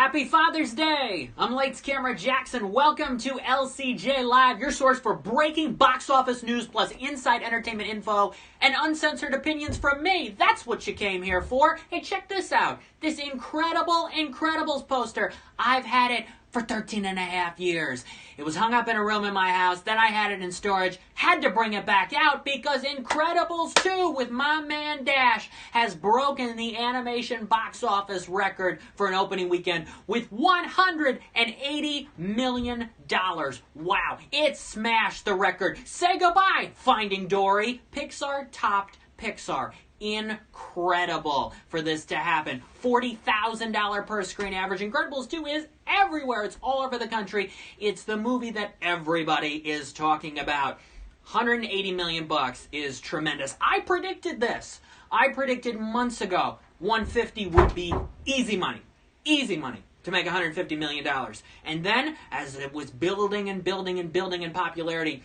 Happy Father's Day! I'm Lights Camera Jackson. Welcome to LCJ Live, your source for breaking box office news plus inside entertainment info and uncensored opinions from me. That's what you came here for. Hey, check this out. This incredible Incredibles poster. I've had it for 13 and a half years. It was hung up in a room in my house, then I had it in storage, had to bring it back out because Incredibles 2 with my man Dash has broken the animation box office record for an opening weekend with $180 million. Wow, it smashed the record. Say goodbye, Finding Dory. Pixar topped Pixar. Incredible for this to happen. $40,000 per screen average. Incredibles 2 is everywhere. It's all over the country. It's the movie that everybody is talking about. $180 million is tremendous. I predicted this. I predicted months ago 150 would be easy money. Easy money to make $150 million. And then, as it was building and building and building in popularity,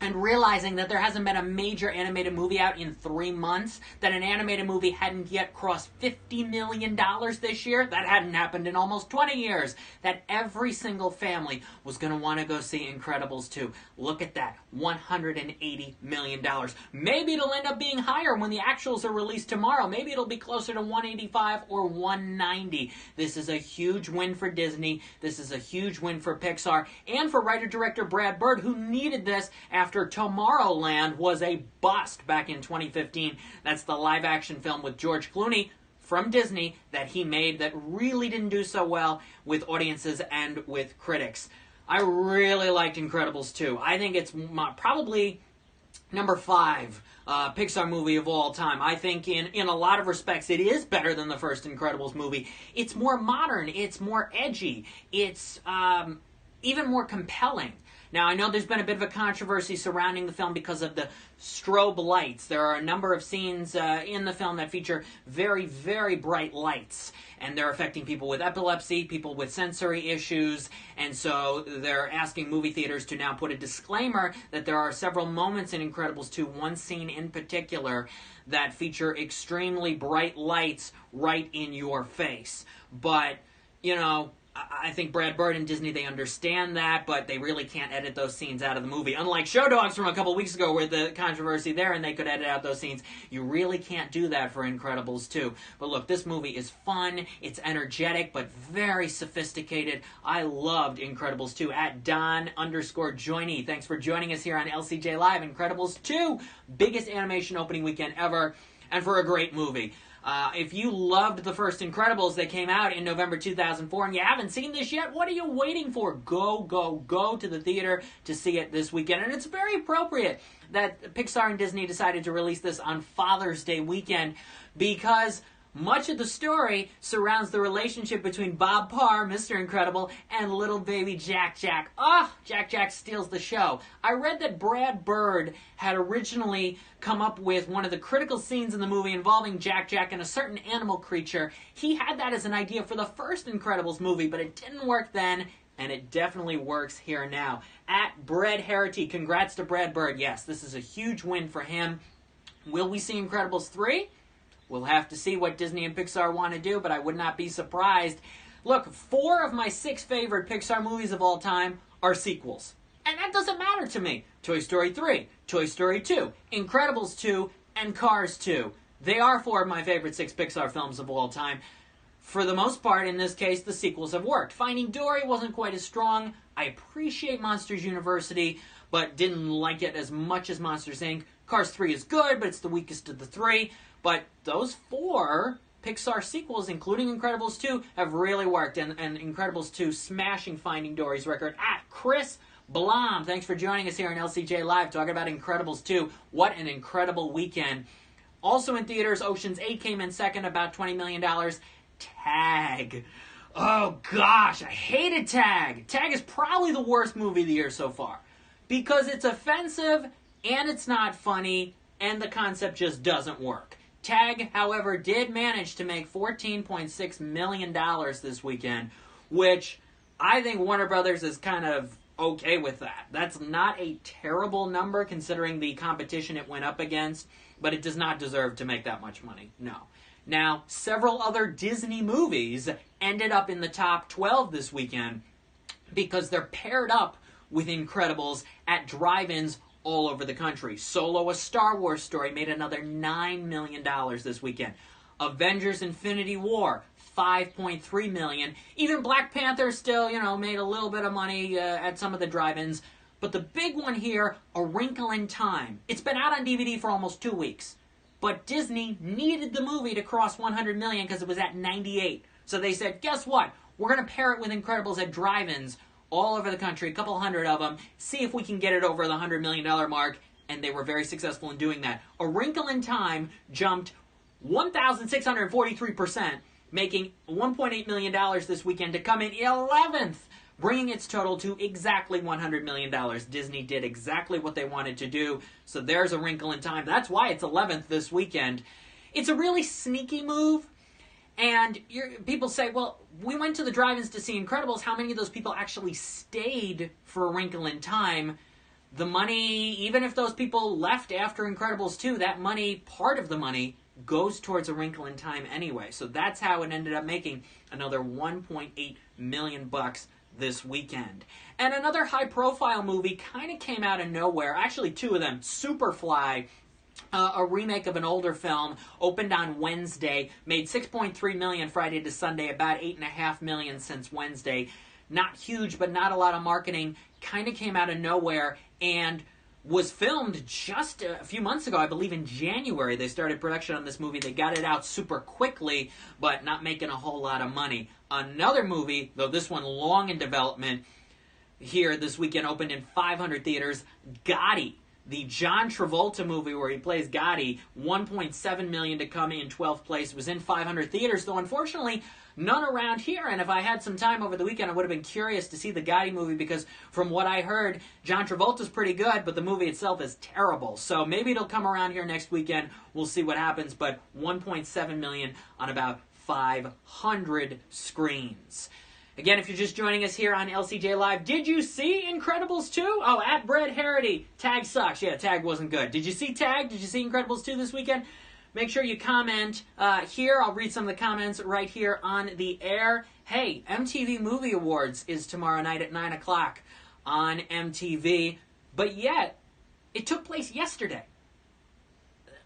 and realizing that there hasn't been a major animated movie out in 3 months, that an animated movie hadn't yet crossed $50 million this year, that hadn't happened in almost 20 years, that every single family was going to want to go see Incredibles 2. Look at that, $180 million. Maybe it'll end up being higher when the actuals are released tomorrow. Maybe it'll be closer to 185 or 190. This is a huge win for Disney. This is a huge win for Pixar and for writer-director Brad Bird, who needed this after Tomorrowland was a bust back in 2015. That's the live-action film with George Clooney from Disney that he made that really didn't do so well with audiences and with critics. I really liked Incredibles 2. I think it's probably number 5 Pixar movie of all time. I think in a lot of respects it is better than the first Incredibles movie. It's more modern. It's more edgy. It's even more compelling. Now, I know there's been a bit of a controversy surrounding the film because of the strobe lights. There are a number of scenes in the film that feature very, very bright lights, and they're affecting people with epilepsy, people with sensory issues, and so they're asking movie theaters to now put a disclaimer that there are several moments in Incredibles 2, one scene in particular, that feature extremely bright lights right in your face. But, you know, I think Brad Bird and Disney, they understand that, but they really can't edit those scenes out of the movie. Unlike Show Dogs from a couple weeks ago where the controversy there and they could edit out those scenes, you really can't do that for Incredibles 2. But look, this movie is fun, it's energetic, but very sophisticated. I loved Incredibles 2. At Don_Joiny, thanks for joining us here on LCJ Live. Incredibles 2, biggest animation opening weekend ever, and for a great movie. If you loved the first Incredibles that came out in November 2004 and you haven't seen this yet, what are you waiting for? Go to the theater to see it this weekend. And it's very appropriate that Pixar and Disney decided to release this on Father's Day weekend because much of the story surrounds the relationship between Bob Parr, Mr. Incredible, and little baby Jack Jack. Jack Jack steals the show. I read that Brad Bird had originally come up with one of the critical scenes in the movie involving Jack Jack and a certain animal creature. He had that as an idea for the first Incredibles movie, but it didn't work then, and it definitely works here now. At Bread Herity, congrats to Brad Bird. Yes, this is a huge win for him. Will we see Incredibles 3? We'll have to see what Disney and Pixar want to do, but I would not be surprised. Look, 4 of my 6 favorite Pixar movies of all time are sequels. And that doesn't matter to me. Toy Story 3, Toy Story 2, Incredibles 2, and Cars 2. They are 4 of my favorite 6 Pixar films of all time. For the most part, in this case, the sequels have worked. Finding Dory wasn't quite as strong. I appreciate Monsters University, but didn't like it as much as Monsters, Inc. Cars 3 is good, but it's the weakest of the 3. But those 4 Pixar sequels, including Incredibles 2, have really worked. And Incredibles 2 smashing Finding Dory's record. At Chris Blom, thanks for joining us here on LCJ Live, talking about Incredibles 2. What an incredible weekend. Also in theaters, Ocean's 8 came in second, about $20 million. Tag. Oh gosh, I hated Tag. Tag is probably the worst movie of the year so far. Because it's offensive, and it's not funny, and the concept just doesn't work. Tag, however, did manage to make $14.6 million this weekend, which I think Warner Brothers is kind of okay with that. That's not a terrible number considering the competition it went up against, but it does not deserve to make that much money. No. Now, several other Disney movies ended up in the top 12 this weekend because they're paired up with Incredibles at drive-ins all over the country. Solo, a Star Wars story, made another $9 million this weekend. Avengers Infinity War, $5.3 million. Even Black Panther still, made a little bit of money at some of the drive-ins. But the big one here, A Wrinkle in Time. It's been out on DVD for almost 2 weeks. But Disney needed the movie to cross 100 million because it was at 98. So they said, guess what? We're going to pair it with Incredibles at drive-ins all over the country, a couple hundred of them, see if we can get it over the $100 million mark, and they were very successful in doing that. A Wrinkle in Time jumped 1,643%, making $1.8 million this weekend to come in 11th, bringing its total to exactly $100 million. Disney did exactly what they wanted to do, so there's A Wrinkle in Time. That's why it's 11th this weekend. It's a really sneaky move, and people say, well, we went to the drive-ins to see Incredibles. How many of those people actually stayed for A Wrinkle in Time? The money, even if those people left after Incredibles 2, that money, part of the money, goes towards A Wrinkle in Time anyway. So that's how it ended up making another $1.8 million this weekend. And another high-profile movie kind of came out of nowhere. Actually, two of them. Superfly, a remake of an older film, opened on Wednesday, made $6.3 million Friday to Sunday, about $8.5 million since Wednesday. Not huge, but not a lot of marketing. Kind of came out of nowhere and was filmed just a few months ago, I believe in January. They started production on this movie. They got it out super quickly, but not making a whole lot of money. Another movie, though this one long in development, here this weekend opened in 500 theaters, Gotti. The John Travolta movie where he plays Gotti, $1.7 million to come in 12th place. It was in 500 theaters, though unfortunately none around here. And if I had some time over the weekend, I would have been curious to see the Gotti movie because from what I heard, John Travolta's pretty good, but the movie itself is terrible. So maybe it'll come around here next weekend. We'll see what happens, but $1.7 million on about 500 screens. Again, if you're just joining us here on LCJ Live, did you see Incredibles 2? Oh, at Brett Harity, Tag sucks. Yeah, Tag wasn't good. Did you see Tag? Did you see Incredibles 2 this weekend? Make sure you comment here. I'll read some of the comments right here on the air. Hey, MTV Movie Awards is tomorrow night at 9 o'clock on MTV. But yet, it took place yesterday.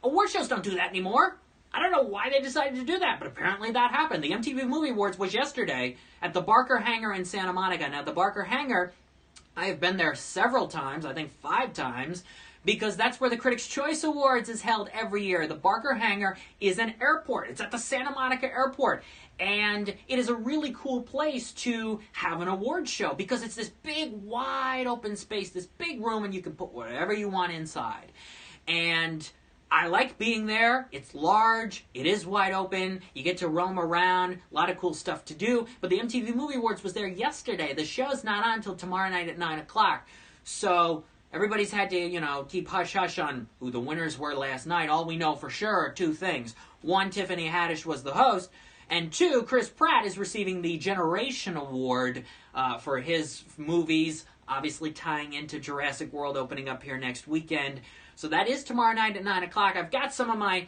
Award shows don't do that anymore. I don't know why they decided to do that, but apparently that happened. The MTV Movie Awards was yesterday at the Barker Hangar in Santa Monica. Now, the Barker Hangar, I have been there several times, I think 5 times, because that's where the Critics' Choice Awards is held every year. The Barker Hangar is an airport. It's at the Santa Monica Airport. And it is a really cool place to have an award show because it's this big, wide open space, this big room, and you can put whatever you want inside. And I like being there. It's large. It is wide open. You get to roam around. A lot of cool stuff to do. But the MTV Movie Awards was there yesterday. The show's not on until tomorrow night at 9 o'clock. So everybody's had to, keep hush-hush on who the winners were last night. All we know for sure are 2 things. 1, Tiffany Haddish was the host. And 2, Chris Pratt is receiving the Generation Award for his movies, obviously tying into Jurassic World opening up here next weekend. So that is tomorrow night at 9 o'clock. I've got some of my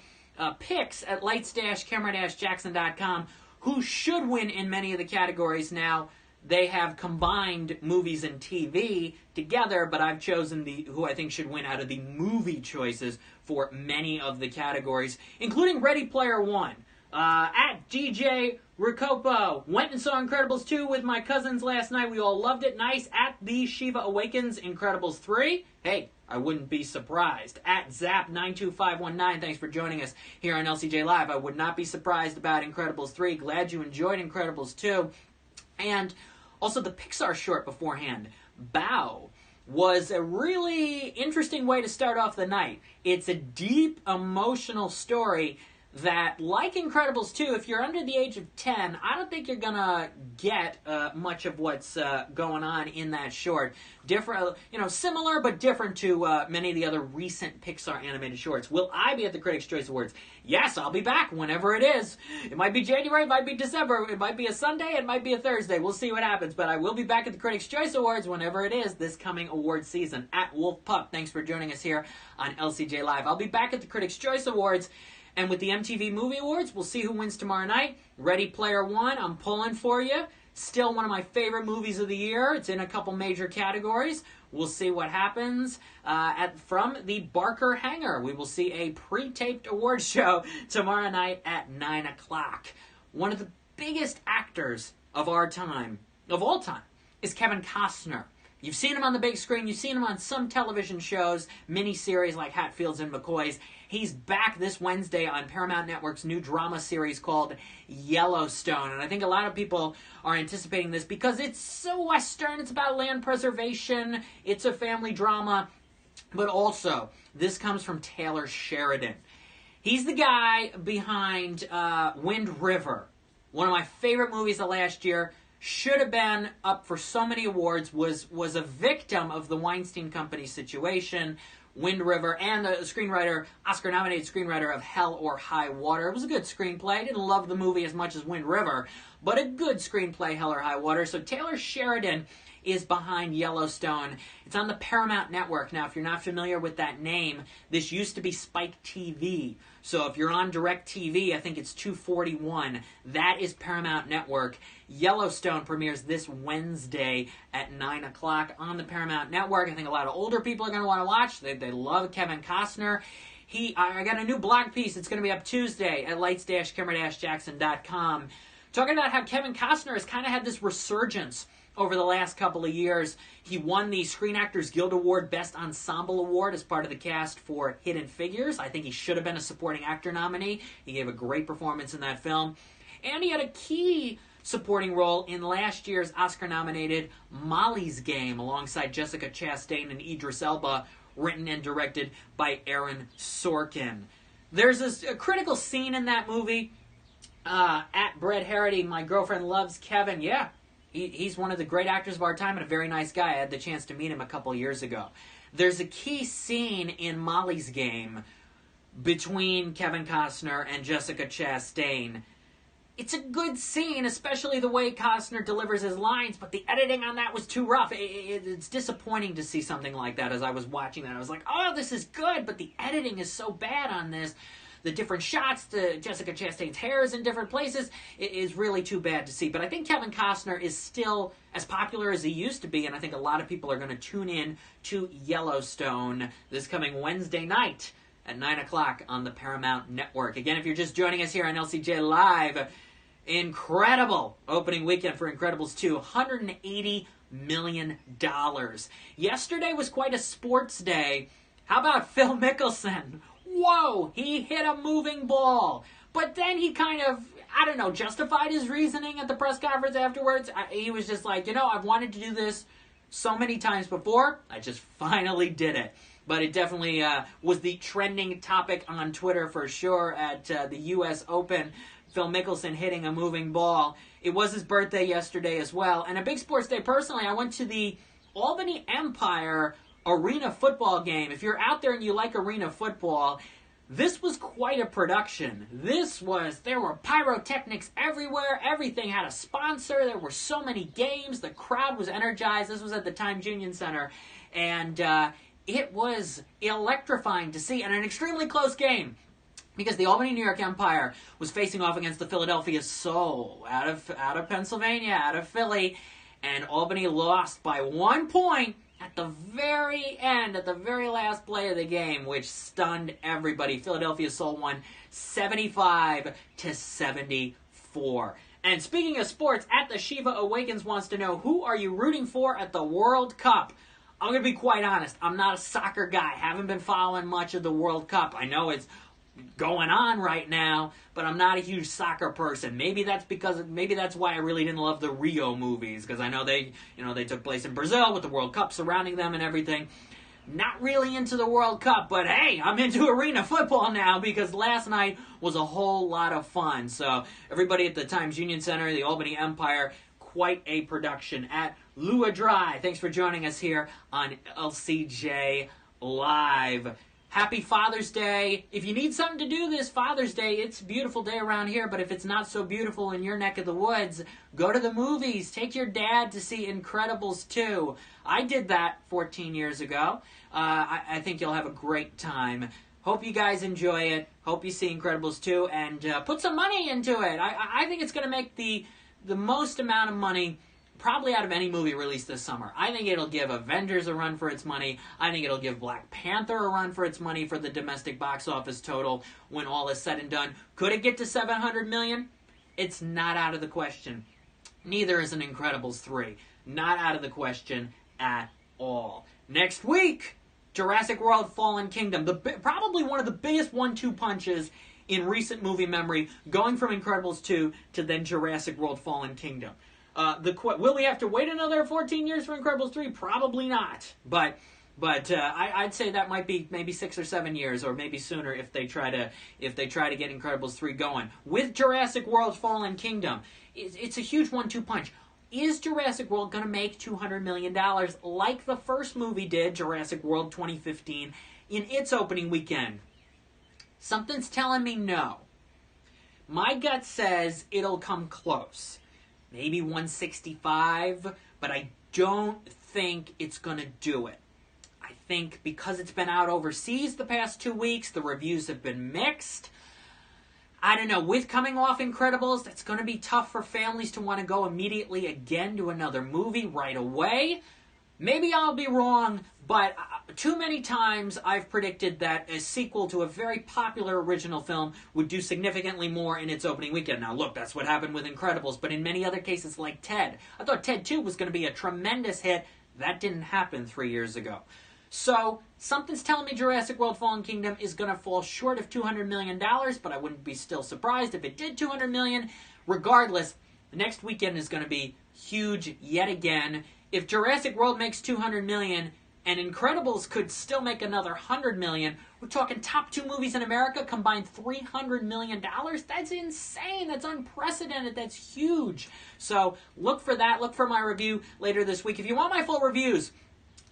picks at lights-camera-jackson.com who should win in many of the categories. Now, they have combined movies and TV together, but I've chosen who I think should win out of the movie choices for many of the categories, including Ready Player One. At DJ Ricopo, went and saw Incredibles 2 with my cousins last night. We all loved it. Nice. At The Shiva Awakens, Incredibles 3. Hey, I wouldn't be surprised. At Zap92519, thanks for joining us here on LCJ Live. I would not be surprised about Incredibles 3. Glad you enjoyed Incredibles 2. And also the Pixar short beforehand, Bow, was a really interesting way to start off the night. It's a deep, emotional story that, like Incredibles 2, if you're under the age of 10, I don't think you're going to get much of what's going on in that short. Different, similar but different to many of the other recent Pixar animated shorts. Will I be at the Critics' Choice Awards? Yes, I'll be back whenever it is. It might be January, it might be December, it might be a Sunday, it might be a Thursday. We'll see what happens, but I will be back at the Critics' Choice Awards whenever it is this coming award season. At Wolf Pup, thanks for joining us here on LCJ Live. I'll be back at the Critics' Choice Awards. And with the MTV Movie Awards, we'll see who wins tomorrow night. Ready Player One, I'm pulling for you. Still one of my favorite movies of the year. It's in a couple major categories. We'll see what happens from the Barker Hangar. We will see a pre-taped award show tomorrow night at 9 o'clock. One of the biggest actors of our time, of all time, is Kevin Costner. You've seen him on the big screen. You've seen him on some television shows, miniseries like Hatfields and McCoys. He's back this Wednesday on Paramount Network's new drama series called Yellowstone. And I think a lot of people are anticipating this because it's so Western. It's about land preservation. It's a family drama. But also, this comes from Taylor Sheridan. He's the guy behind Wind River, one of my favorite movies of last year. Should have been up for so many awards, was a victim of the Weinstein Company situation. Wind River, and the screenwriter, Oscar-nominated screenwriter of Hell or High Water. It was a good screenplay. I didn't love the movie as much as Wind River, but a good screenplay, Hell or High Water. So Taylor Sheridan is behind Yellowstone. It's on the Paramount Network. Now, if you're not familiar with that name, this used to be Spike TV. So if you're on DirecTV, I think it's 241. That is Paramount Network. Yellowstone premieres this Wednesday at 9 o'clock on the Paramount Network. I think a lot of older people are going to want to watch. They love Kevin Costner. I got a new blog piece. It's going to be up Tuesday at lights-camera-jackson.com. Talking about how Kevin Costner has kind of had this resurgence over the last couple of years. He won the Screen Actors Guild Award Best Ensemble Award as part of the cast for Hidden Figures. I think he should have been a supporting actor nominee. He gave a great performance in that film. And he had a key supporting role in last year's Oscar-nominated Molly's Game alongside Jessica Chastain and Idris Elba, written and directed by Aaron Sorkin. There's a critical scene in that movie. At Brett Harity, my girlfriend loves Kevin. Yeah, he's one of the great actors of our time and a very nice guy. I had the chance to meet him a couple years ago. There's a key scene in Molly's Game between Kevin Costner and Jessica Chastain. It's a good scene, especially the way Costner delivers his lines, but the editing on that was too rough. It's disappointing to see something like that as I was watching that. I was like, oh, this is good, but the editing is so bad on this. The different shots, the Jessica Chastain's hair is in different places. It is really too bad to see. But I think Kevin Costner is still as popular as he used to be, and I think a lot of people are going to tune in to Yellowstone this coming Wednesday night at 9 o'clock on the Paramount Network. Again, if you're just joining us here on LCJ Live, incredible opening weekend for Incredibles 2, $180 million. Yesterday was quite a sports day. How about Phil Mickelson? Whoa, he hit a moving ball. But then he kind of, justified his reasoning at the press conference afterwards. He was just like, I've wanted to do this so many times before. I just finally did it. But it definitely was the trending topic on Twitter for sure at the U.S. Open. Phil Mickelson hitting a moving ball. It was his birthday yesterday as well. And a big sports day personally. I went to the Albany Empire arena football game. If you're out there and you like arena football, this was quite a production. There were pyrotechnics everywhere. Everything had a sponsor. There were so many games. The crowd was energized. This was at the Times Union Center. And it was electrifying to see, and an extremely close game. Because the Albany, New York Empire was facing off against the Philadelphia Soul out of Pennsylvania, out of Philly, and Albany lost by 1 point at the very end, at the very last play of the game, which stunned everybody. Philadelphia Soul won 75-74. And speaking of sports, At the Shiva Awakens wants to know, who are you rooting for at the World Cup? I'm going to be quite honest. I'm not a soccer guy. Haven't been following much of the World Cup. I know it's going on right now, but I'm not a huge soccer person. Maybe that's why I really didn't love the Rio movies, because I know they took place in Brazil with the World Cup surrounding them and everything. Not really into the World Cup, but hey, I'm into arena football now because last night was a whole lot of fun. So everybody at the Times Union Center, the Albany Empire, quite a production at Lua Dry. Thanks for joining us here on LCJ Live. Happy Father's Day. If you need something to do this Father's Day, it's a beautiful day around here, but if it's not so beautiful in your neck of the woods, go to the movies. Take your dad to see Incredibles 2. I did that 14 years ago. I think you'll have a great time. Hope you guys enjoy it. Hope you see Incredibles 2 and put some money into it. I think it's going to make the most amount of money probably out of any movie released this summer. I think it'll give Avengers a run for its money. I think it'll give Black Panther a run for its money for the domestic box office total when all is said and done. Could it get to $700 million? It's not out of the question. Neither is an Incredibles 3. Not out of the question at all. Next week, Jurassic World Fallen Kingdom. Probably one of the biggest 1-2 punches in recent movie memory, going from Incredibles 2 to then Jurassic World Fallen Kingdom. Will we have to wait another 14 years for Incredibles 3? Probably not. But I'd say that might be maybe 6 or 7 years, or maybe sooner if they try to get Incredibles 3 going. With Jurassic World Fallen Kingdom, it's a huge 1-2 punch. Is Jurassic World going to make $200 million like the first movie did, Jurassic World 2015, in its opening weekend? Something's telling me no. My gut says it'll come close. Maybe 165, but I don't think it's going to do it. I think because it's been out overseas the past 2 weeks, the reviews have been mixed. I don't know, with coming off Incredibles, it's going to be tough for families to want to go immediately again to another movie right away. Maybe I'll be wrong, but too many times I've predicted that a sequel to a very popular original film would do significantly more in its opening weekend. Now look, that's what happened with Incredibles, but in many other cases like Ted. I thought Ted 2 was going to be a tremendous hit. That didn't happen 3 years ago. So, something's telling me Jurassic World Fallen Kingdom is going to fall short of $200 million, but I wouldn't be still surprised if it did $200 million. Regardless, the next weekend is going to be huge yet again. If Jurassic World makes $200 million and Incredibles could still make another $100 million, we're talking top 2 movies in America combined $300 million. That's insane. That's unprecedented. That's huge. So, look for that. Look for my review later this week. If you want my full reviews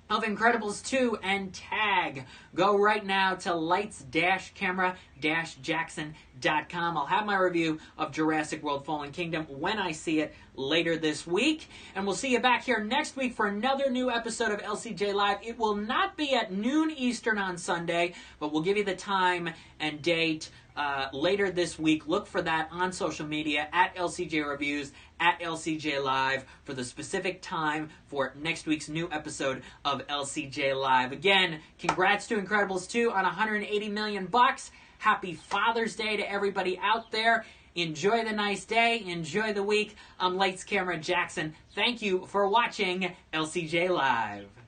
of Incredibles 2 and Tag, go right now to lights-camera-jackson.com. I'll have my review of Jurassic World Fallen Kingdom when I see it later this week. And we'll see you back here next week for another new episode of LCJ Live. It will not be at noon Eastern on Sunday, but we'll give you the time and date later this week. Look for that on social media at LCJ Reviews, at LCJ Live, for the specific time for next week's new episode of LCJ Live. Again, congrats to Incredibles 2 on $180 million. Happy Father's Day to everybody out there. Enjoy the nice day. Enjoy the week. I'm Lights Camera Jackson. Thank you for watching LCJ Live.